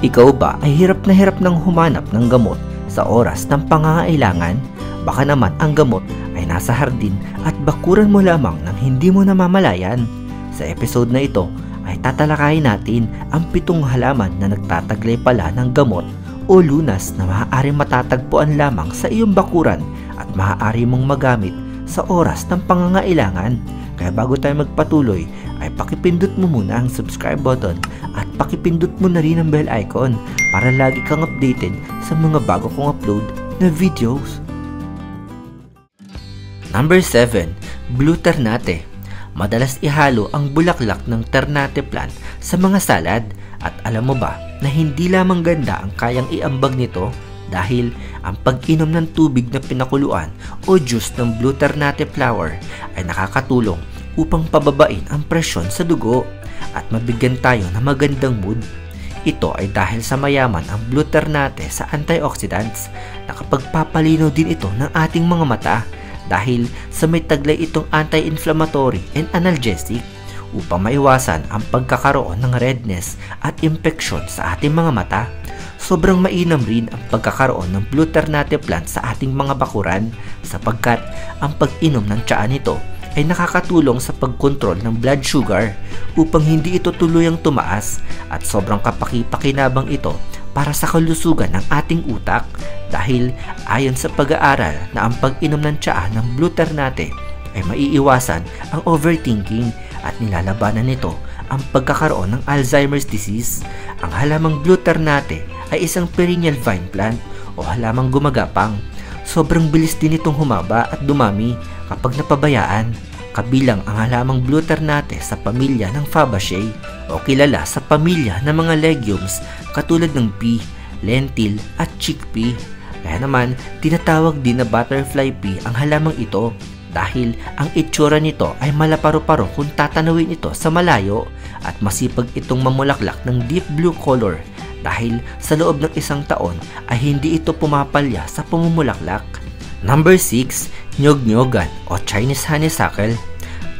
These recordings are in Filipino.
Ikaw ba ay hirap nang humanap ng gamot sa oras ng pangangailangan? Baka naman ang gamot ay nasa hardin at bakuran mo lamang nang hindi mo namamalayan. Sa episode na ito ay tatalakayin natin ang 7 halaman na nagtataglay pala ng gamot o lunas na maaaring matatagpuan lamang sa iyong bakuran at maaari mong magamit sa oras ng pangangailangan. Kaya bago tayo magpatuloy ay pakipindot mo muna ang subscribe button at pakipindot mo na rin ang bell icon para lagi kang updated sa mga bago kong upload na videos. Number 7. Blue Ternate. Madalas ihalo ang bulaklak ng ternate plant sa mga salad. At alam mo ba na hindi lamang ganda ang kayang iambag nito dahil ang pag-inom ng tubig na pinakuluan o juice ng blue ternate flower ay nakakatulong upang pababain ang presyon sa dugo at mabigyan tayo ng magandang mood. Ito ay dahil sa mayaman ang blue ternate sa antioxidants na kapagpapalinaw din ito ng ating mga mata dahil sa may taglay itong anti-inflammatory and analgesic upang maiwasan ang pagkakaroon ng redness at infection sa ating mga mata. Sobrang mainam rin ang pagkakaroon ng blue ternate plant sa ating mga bakuran sapagkat ang pag-inom ng tsaa nito ay nakakatulong sa pagkontrol ng blood sugar upang hindi ito tuluyang tumaas at sobrang kapaki-pakinabang ito para sa kalusugan ng ating utak dahil ayon sa pag-aaral na ang pag-inom ng tsaa ng blue ternate ay maiiwasan ang overthinking at nilalabanan nito ang pagkakaroon ng Alzheimer's disease. Ang halamang blue ternate ay isang perennial vine plant o halamang gumagapang. Sobrang bilis din itong humaba at dumami kapag napabayaan. Kabilang ang halamang blue ternate sa pamilya ng Fabaceae o kilala sa pamilya ng mga legumes katulad ng pea, lentil at chickpea. Kaya naman tinatawag din na butterfly pea ang halamang ito dahil ang itsura nito ay malaparo-paro kung tatanawin ito sa malayo at masipag itong mamulaklak ng deep blue color dahil sa loob ng 1 taon ay hindi ito pumapalya sa pumumulaklak. Number 6. Nyog-nyogan o Chinese honeysuckle.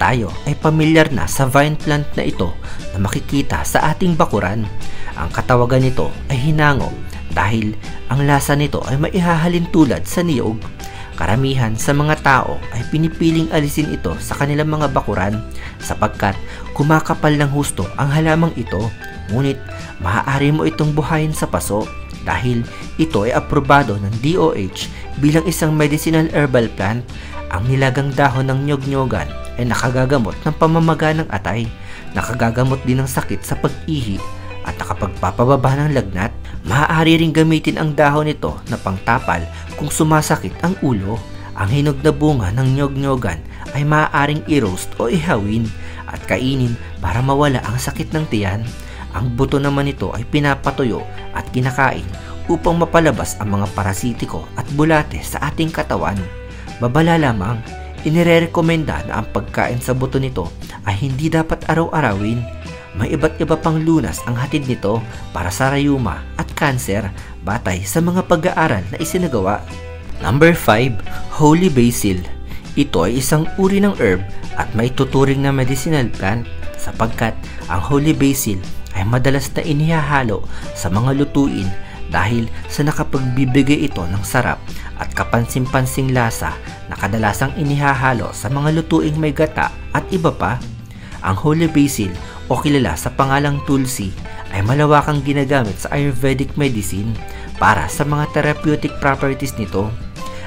Tayo ay pamilyar na sa vine plant na ito na makikita sa ating bakuran. Ang katawagan nito ay hinango dahil ang lasa nito ay maihahalin tulad sa niyog. Karamihan sa mga tao ay pinipiling alisin ito sa kanilang mga bakuran sapagkat kumakapal ng husto ang halamang ito. Ngunit maaari mo itong buhayin sa paso dahil ito ay aprobado ng DOH bilang isang medicinal herbal plant. Ang nilagang dahon ng nyog-nyogan ay nakagagamot ng pamamaga ng atay, nakagagamot din ng sakit sa pag-ihi at nakapagpapababa ng lagnat. Maaari ring gamitin ang dahon nito na pangtapal kung sumasakit ang ulo. Ang hinog na bunga ng nyog-nyogan ay maaaring i-roast o ihawin at kainin para mawala ang sakit ng tiyan. Ang buto naman nito ay pinapatuyo at kinakain upang mapalabas ang mga parasitiko at bulate sa ating katawan. Babala lamang, inirerekomenda na ang pagkain sa buto nito ay hindi dapat araw-arawin. May iba't iba pang lunas ang hatid nito para sa rayuma at kanser batay sa mga pag-aaral na isinagawa. Number 5. Holy Basil. Ito ay isang uri ng herb at may tuturing na medicinal plant sapagkat ang Holy Basil ay madalas na inihahalo sa mga lutuin dahil sa nakapagbibigay ito ng sarap at kapansin-pansing lasa na kadalasang inihahalo sa mga lutuing may gata at iba pa. Ang Holy Basil o kilala sa pangalang Tulsi ay malawakang ginagamit sa Ayurvedic medicine para sa mga therapeutic properties nito.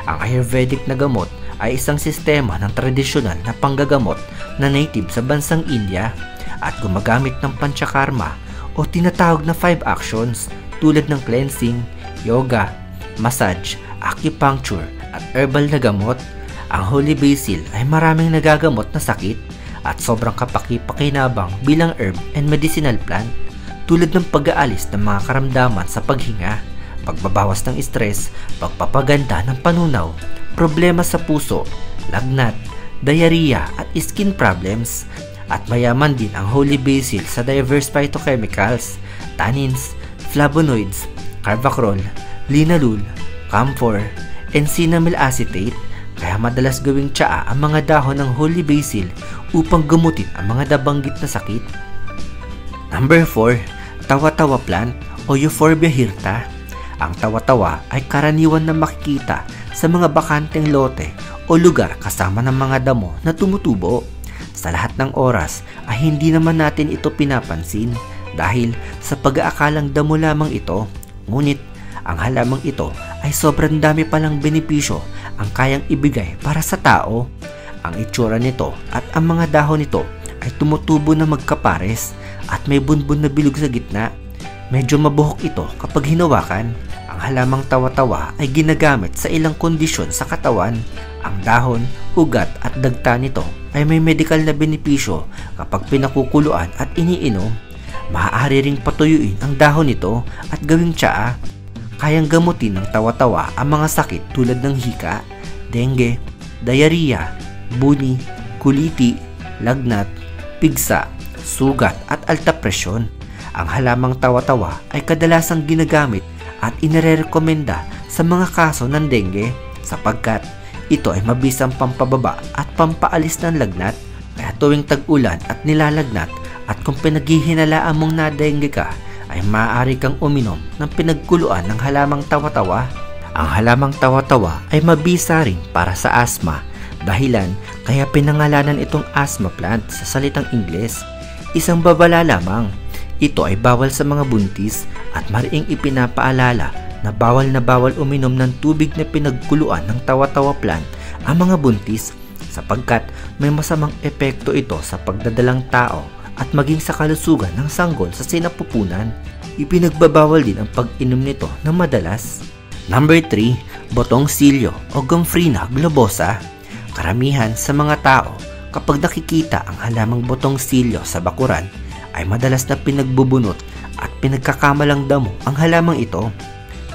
Ang Ayurvedic na gamot ay isang sistema ng tradisyonal na panggagamot na native sa bansang India at gumagamit ng panchakarma o tinatawag na 5 actions tulad ng cleansing, yoga, massage, acupuncture at herbal na gamot. Ang Holy Basil ay maraming nagagamot na sakit at sobrang kapaki-pakinabang bilang herb and medicinal plant tulad ng pag-aalis ng mga karamdaman sa paghinga, pagbabawas ng stress, pagpapaganda ng panunaw, problema sa puso, lagnat, diarrhea at skin problems. At mayaman din ang Holy Basil sa diverse phytochemicals, tannins, flavonoids, carvacrol, linalool, camphor, and cinnamyl acetate. Kaya madalas gawing tsaa ang mga dahon ng Holy Basil upang gamutin ang mga nabanggit na sakit. Number 4. Tawa-tawa plant o Euphorbia hirta. Ang tawa-tawa ay karaniwan na makikita sa mga bakanteng lote o lugar kasama ng mga damo na tumutubo. Sa lahat ng oras ay hindi naman natin ito pinapansin dahil sa pag-aakalang damo lamang ito. Ngunit ang halamang ito ay sobrang dami palang benepisyo ang kayang ibigay para sa tao. Ang itsura nito at ang mga dahon nito ay tumutubo na magkapares at may bunbun na bilog sa gitna. Medyo mabuhok ito kapag hinawakan. Ang halamang tawa-tawa ay ginagamit sa ilang kondisyon sa katawan. Ang dahon, ugat at dagta nito ay may medical na benepisyo kapag pinakukuluan at iniinom. Maaari ring patuyuin ang dahon nito at gawing tsaa. Kayang gamutin ng tawa-tawa ang mga sakit tulad ng hika, dengue, diarrhea, buni, kuliti, lagnat, pigsa, sugat at alta presyon. Ang halamang tawa-tawa ay kadalasang ginagamit at inirekomenda sa mga kaso ng dengue sapagkat ito ay mabisang pampababa at pampaalis ng lagnat. Kaya tuwing tag-ulan at nilalagnat at kung pinaghihinalaan mong na-dengue ka, ay maaari kang uminom ng pinagkuluan ng halamang tawa-tawa. Ang halamang tawa-tawa ay mabisa rin para sa asthma, dahilan kaya pinangalanan itong asthma plant sa salitang Ingles. Isang babala lamang, ito ay bawal sa mga buntis at mariing ipinapaalala na bawal uminom ng tubig na pinagkuluan ng tawa-tawa plant ang mga buntis sapagkat may masamang epekto ito sa pagdadalang tao at maging sa kalusugan ng sanggol sa sinapupunan. Ipinagbabawal din ang pag-inom nito na madalas. Number 3, botong silyo o Gomphrena globosa. Karamihan sa mga tao kapag nakikita ang halamang botong silyo sa bakuran ay madalas na pinagbubunot at pinagkakamalang damo ang halamang ito.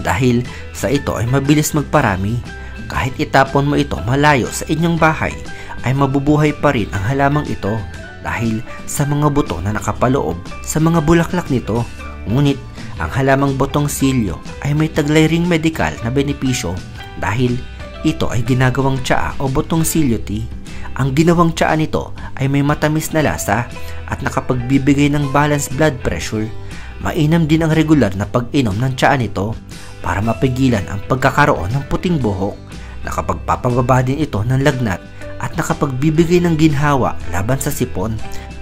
Dahil sa ito ay mabilis magparami. Kahit itapon mo ito malayo sa inyong bahay ay mabubuhay pa rin ang halamang ito dahil sa mga buto na nakapaloob sa mga bulaklak nito. Ngunit ang halamang botong silyo ay may taglay ring medikal na benepisyo dahil ito ay ginagawang tsaa o botong silyo tea. Ang ginawang tsaa nito ay may matamis na lasa at nakapagbibigay ng balanced blood pressure. Mainam din ang regular na pag-inom ng tsaa nito para mapigilan ang pagkakaroon ng puting buhok. Nakapagpapababa din ito ng lagnat at nakapagbibigay ng ginhawa laban sa sipon.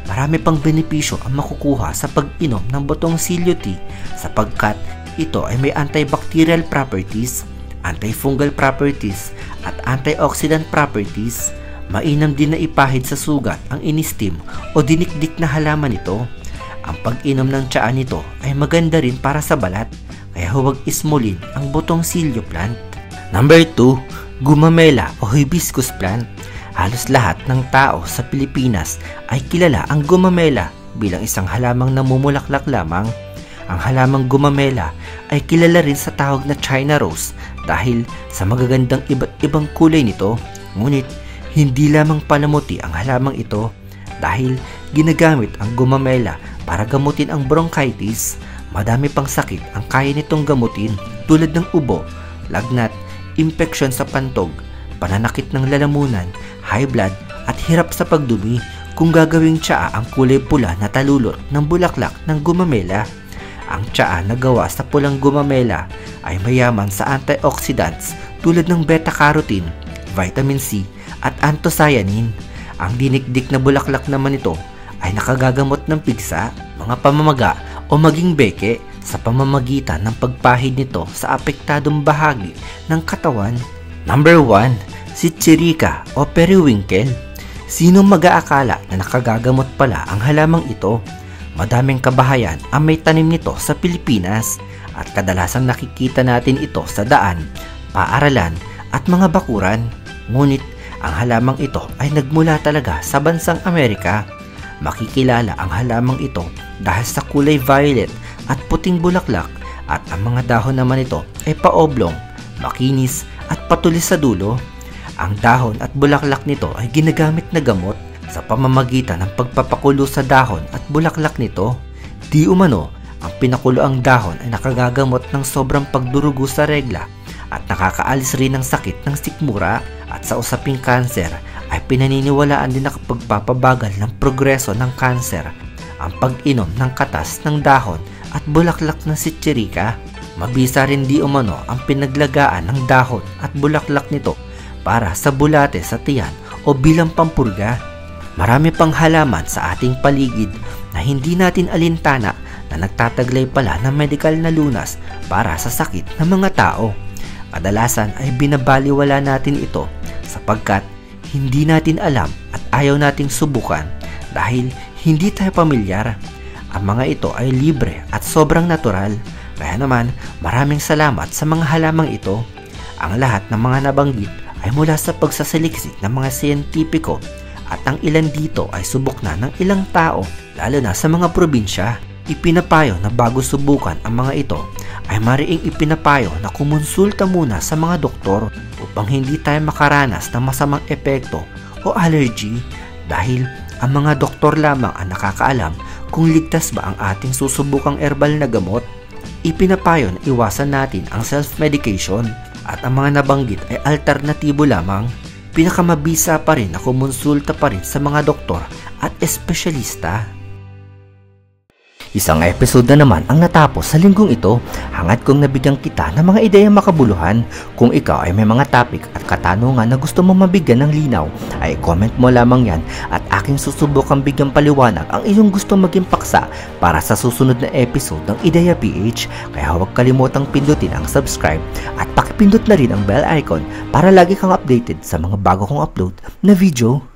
Marami pang benepisyo ang makukuha sa pag-inom ng botong silyo tea sapagkat ito ay may antibacterial properties, antifungal properties at antioxidant properties. Mainam din na ipahid sa sugat ang inistim o dinikdik na halaman nito. Ang pag-inom ng tsaa nito ay maganda rin para sa balat kaya huwag ismulin ang botong silyo plant. Number 2, gumamela o hibiscus plant. Halos lahat ng tao sa Pilipinas ay kilala ang gumamela bilang isang halamang namumulaklak lamang. Ang halamang gumamela ay kilala rin sa tawag na China rose dahil sa magagandang iba't ibang kulay nito. Ngunit hindi lamang palamuti ang halamang ito dahil ginagamit ang gumamela para gamutin ang bronchitis. Madami pang sakit ang kaya nitong gamutin tulad ng ubo, lagnat, impeksyon sa pantog, pananakit ng lalamunan, high blood at hirap sa pagdumi. Kung gagawing tsaa ang kulay pula na talulot ng bulaklak ng gumamela. Ang tsaa na gawa sa pulang gumamela ay mayaman sa antioxidants tulad ng beta-carotene, vitamin C at anthocyanin. Ang dinikdik na bulaklak naman ito ay nakagagamot ng pigsa, mga pamamaga o maging beke sa pamamagitan ng pagpahid nito sa apektadong bahagi ng katawan. Number 1, si Chirica o periwinkle. Sino mag-aakala na nakagagamot pala ang halamang ito? Madaming kabahayan ang may tanim nito sa Pilipinas at kadalasang nakikita natin ito sa daan, paaralan at mga bakuran. Ngunit ang halamang ito ay nagmula talaga sa bansang Amerika. Makikilala ang halamang ito dahil sa kulay violet at puting bulaklak at ang mga dahon naman ito ay paoblong, makinis at patulis sa dulo. Ang dahon at bulaklak nito ay ginagamit na gamot sa pamamagitan ng pagpapakulo sa dahon at bulaklak nito. Di umano, ang pinakuloang dahon ay nakagagamot ng sobrang pagdurugo sa regla at nakakaalis rin ng sakit ng sikmura at sa usaping kanser ay pinaniniwalaan din na kapag papabagal ng progreso ng kanser ang pag-inom ng katas ng dahon at bulaklak ng sitsirika. Mabisa rin di umano ang pinaglagaan ng dahon at bulaklak nito para sa bulate sa tiyan o bilang pampurga. Marami pang halaman sa ating paligid na hindi natin alintana na nagtataglay pala ng medikal na lunas para sa sakit ng mga tao. Kadalasan ay binabaliwala natin ito sapagkat hindi natin alam at ayaw nating subukan dahil hindi tayo pamilyar. Ang mga ito ay libre at sobrang natural. Kaya naman, maraming salamat sa mga halamang ito. Ang lahat ng mga nabanggit ay mula sa pagsasaliksik ng mga siyentipiko at ang ilan dito ay subok na ng ilang tao, lalo na sa mga probinsya. Ipinapayo na bago subukan ang mga ito ay mariing ipinapayo na kumonsulta muna sa mga doktor upang hindi tayo makaranas ng masamang epekto o allergy dahil ang mga doktor lamang ang nakakaalam kung ligtas ba ang ating susubukang herbal na gamot. Ipinapayo na iwasan natin ang self-medication at ang mga nabanggit ay alternatibo lamang. Pinakamabisa pa rin na kumonsulta pa rin sa mga doktor at espesyalista. Isang episode na naman ang natapos sa linggong ito. Hangad kong nabigyan kita ng mga ideyang makabuluhan. Kung ikaw ay may mga topic at katanungan na gusto mo mabigyan ng linaw, ay comment mo lamang yan at aking susubukang bigyang paliwanag ang iyong gusto maging paksa para sa susunod na episode ng Ideya PH. Kaya huwag kalimutang pindutin ang subscribe at pakipindot na rin ang bell icon para lagi kang updated sa mga bago kong upload na video.